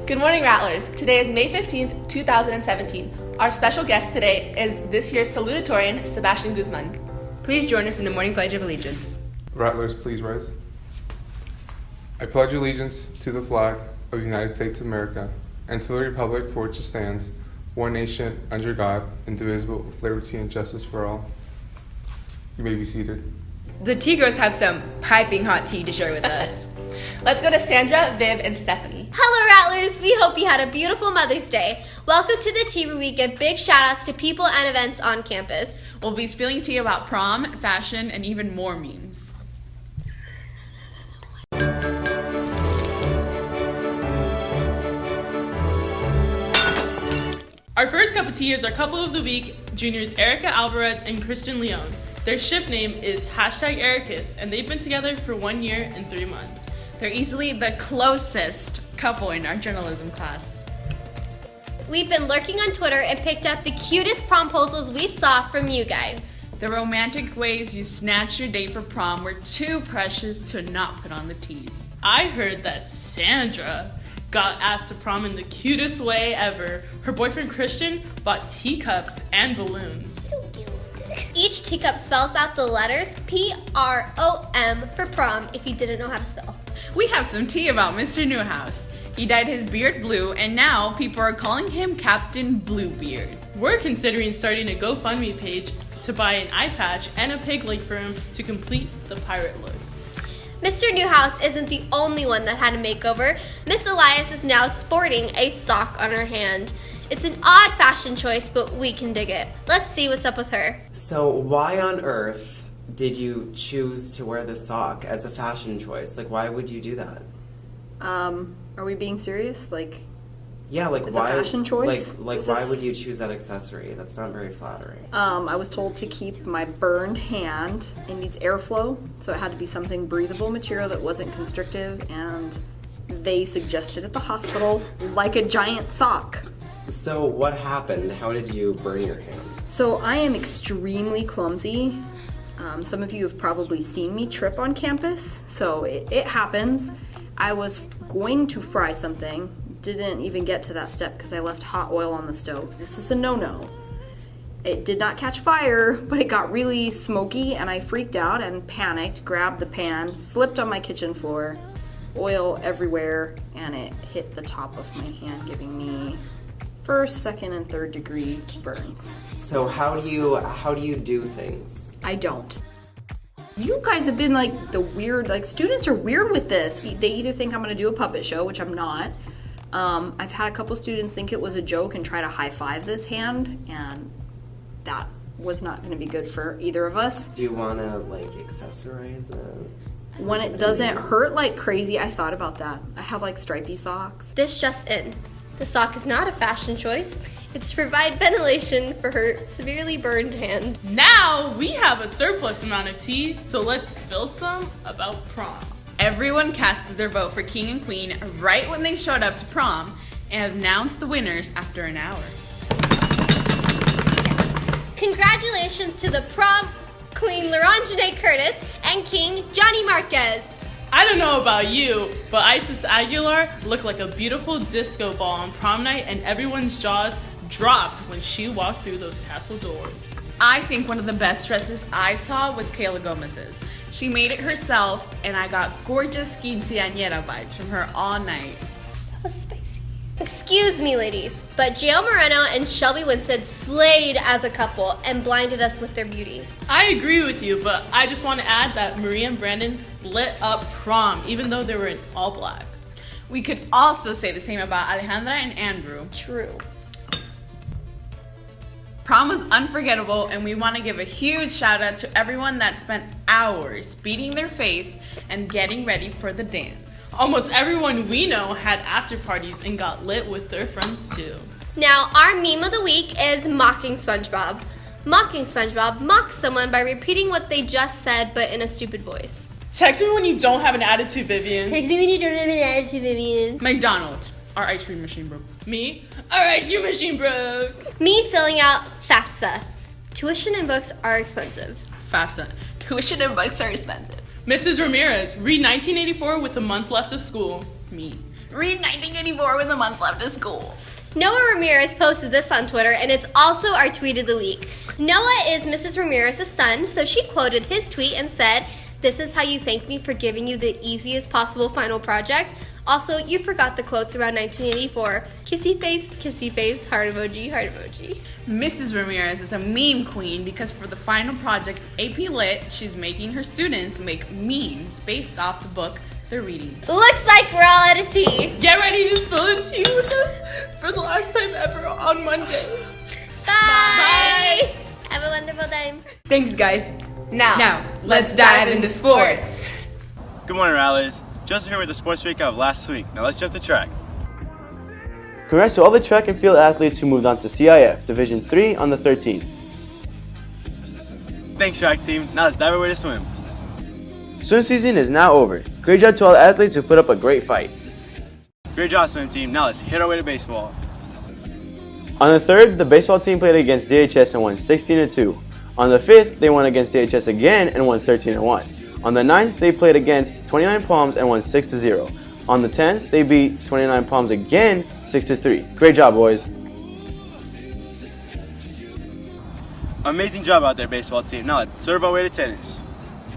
Good morning, Rattlers. Today is May 15th, 2017. Our special guest today is this year's Salutatorian Sebastian Guzman. Please join us in the morning Pledge of Allegiance. Rattlers, please rise. I pledge allegiance to the flag of the United States of America and to the republic for which it stands, one nation, under God, indivisible, with liberty and justice for all. You may be seated. The Tigers have some piping hot tea to share with us. Let's go to Sandra, Viv, and Stephanie. Hello, Rattlers. We hope you had a beautiful Mother's Day. Welcome to the tea where we give big shout-outs to people and events on campus. We'll be spilling tea about prom, fashion, and even more memes. Our first cup of tea is our couple of the week, juniors Erica Alvarez and Christian Leon. Their ship name is #Ericus, and they've been together for 1 year and 3 months. They're easily the closest couple in our journalism class. We've been lurking on Twitter and picked up the cutest promposals we saw from you guys. The romantic ways you snatched your date for prom were too precious to not put on the tea. I heard that Sandra got asked to prom in the cutest way ever. Her boyfriend Christian bought teacups and balloons. Each teacup spells out the letters P-R-O-M for prom if you didn't know how to spell. We have some tea about Mr. Newhouse. He dyed his beard blue, and now people are calling him Captain Bluebeard. We're considering starting a GoFundMe page to buy an eye patch and a pig leg for him to complete the pirate look. Mr. Newhouse isn't the only one that had a makeover. Miss Elias is now sporting a sock on her hand. It's an odd fashion choice, but we can dig it. Let's see what's up with her. So why on earth did you choose to wear the sock as a fashion choice? Like, why would you do that? Are we being serious? Yeah, like It's why? a fashion choice? Like Is why this- would you choose that accessory? That's not very flattering. I was told to keep my burned hand. It needs airflow, so it had to be something breathable material that wasn't constrictive, and they suggested at the hospital, like a giant sock. So what happened? How did you burn your hand? So I am extremely clumsy. Some of you have probably seen me trip on campus, so it happens. I was going to fry something, didn't even get to that step because I left hot oil on the stove. This is a no-no. It did not catch fire, but it got really smoky and I freaked out and panicked, grabbed the pan, slipped on my kitchen floor, oil everywhere, and it hit the top of my hand, giving me first, second, and third degree burns. So how do you do things? I don't. You guys have been the weird, students are weird with this. They either think I'm gonna do a puppet show, which I'm not. I've had a couple students think it was a joke and try to high five this hand, and that was not gonna be good for either of us. Do you want to accessorize it? When it doesn't hurt like crazy, I thought about that. I have stripy socks. This just in. The sock is not a fashion choice. It's to provide ventilation for her severely burned hand. Now we have a surplus amount of tea, so let's spill some about prom. Everyone casted their vote for king and queen right when they showed up to prom and announced the winners after an hour. Yes. Congratulations to the prom queen Laurent Curtis and king Johnny Marquez. I don't know about you, but Isis Aguilar looked like a beautiful disco ball on prom night, and everyone's jaws dropped when she walked through those castle doors. I think one of the best dresses I saw was Kayla Gomez's. She made it herself, and I got gorgeous quinceañera vibes from her all night. That was spicy. Excuse me, ladies, but Jael Moreno and Shelby Winstead slayed as a couple and blinded us with their beauty. I agree with you, but I just want to add that Maria and Brandon lit up prom, even though they were in all black. We could also say the same about Alejandra and Andrew. True. Prom was unforgettable, and we want to give a huge shout out to everyone that spent hours beating their face and getting ready for the dance. Almost everyone we know had after parties and got lit with their friends too. Now, our meme of the week is mocking SpongeBob. Mocking SpongeBob mocks someone by repeating what they just said, but in a stupid voice. Text me when you don't have an attitude, Vivian. Text me when you don't have an attitude, Vivian. McDonald's. Our ice cream machine broke. Me? Our ice cream machine broke. Me filling out FAFSA. Tuition and books are expensive. FAFSA. Tuition and books are expensive. Mrs. Ramirez, read 1984 with a month left of school. Me. Read 1984 with a month left of school. Noah Ramirez posted this on Twitter, and it's also our tweet of the week. Noah is Mrs. Ramirez's son, so she quoted his tweet and said, "This is how you thank me for giving you the easiest possible final project. Also, you forgot the quotes around 1984. Kissy face, heart emoji, heart emoji." Mrs. Ramirez is a meme queen because for the final project, AP Lit, she's making her students make memes based off the book they're reading. Looks like we're all at a tea. Get ready to spill the tea with us for the last time ever on Monday. Bye. Have a wonderful time. Thanks, guys. Now, Let's dive into sports. Good morning, Rattlers. Joseph here with the sports recap of last week. Now let's jump to track. Congrats to all the track and field athletes who moved on to CIF Division 3 on the 13th. Thanks, track team. Now let's dive away to swim. Swim season is now over. Great job to all the athletes who put up a great fight. Great job, swim team. Now let's hit our way to baseball. On the 3rd, the baseball team played against DHS and won 16-2. On the 5th, they won against DHS again and won 13-1. On the 9th, they played against 29 Palms and won 6-0. On the 10th, they beat 29 Palms again 6-3. Great job, boys. Amazing job out there, baseball team. Now let's serve our way to tennis.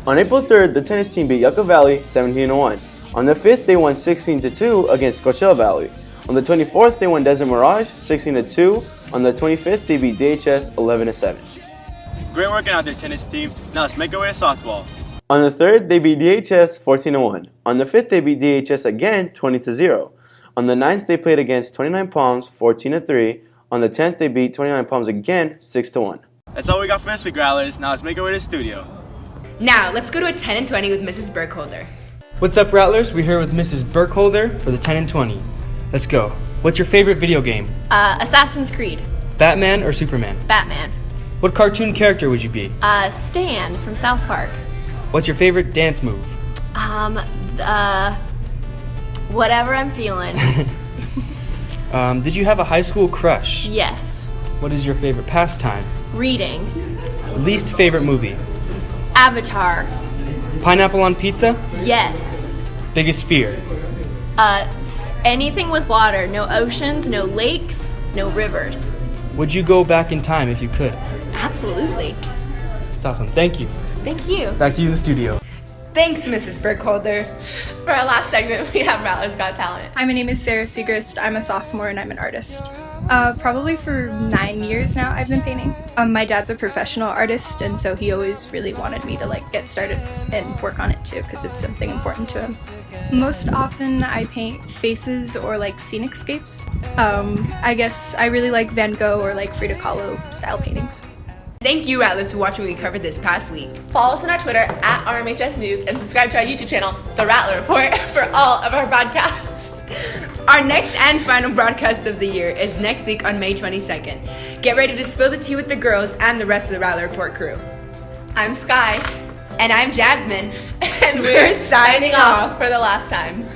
On April 3rd, the tennis team beat Yucca Valley 17-1. On the 5th, they won 16-2 against Coachella Valley. On the 24th, they won Desert Mirage 16-2. On the 25th, they beat DHS 11-7. Great working out there, tennis team. Now let's make our way to softball. On the 3rd, they beat DHS 14-1. On the 5th, they beat DHS again 20-0. On the 9th, they played against 29 Palms 14-3. On the 10th, they beat 29 Palms again 6-1. That's all we got for this week, Rattlers. Now let's make our way to the studio. Now, let's go to a 10 and 20 with Mrs. Burkholder. What's up, Rattlers? We're here with Mrs. Burkholder for the 10 and 20. Let's go. What's your favorite video game? Assassin's Creed. Batman or Superman? Batman. What cartoon character would you be? Stan from South Park. What's your favorite dance move? Whatever I'm feeling. Did you have a high school crush? Yes. What is your favorite pastime? Reading. Least favorite movie? Avatar. Pineapple on pizza? Yes. Biggest fear? Anything with water. No oceans, no lakes, no rivers. Would you go back in time if you could? Absolutely. That's awesome. Thank you. Thank you. Back to you in the studio. Thanks, Mrs. Burkholder. For our last segment, we have Rattlers Got Talent. Hi, my name is Sarah Segrist. I'm a sophomore and I'm an artist. Probably for 9 years now I've been painting. My dad's a professional artist, and so he always really wanted me to get started and work on it too, because it's something important to him. Most often I paint faces or scenic scapes. I guess I really like Van Gogh or Frida Kahlo style paintings. Thank you, Rattlers, for watching what we covered this past week. Follow us on our Twitter at RMHS News and subscribe to our YouTube channel, The Rattler Report, for all of our broadcasts. Our next and final broadcast of the year is next week on May 22nd. Get ready to spill the tea with the girls and the rest of the Rattler Report crew. I'm Sky. And I'm Jasmine. And we're signing off for the last time.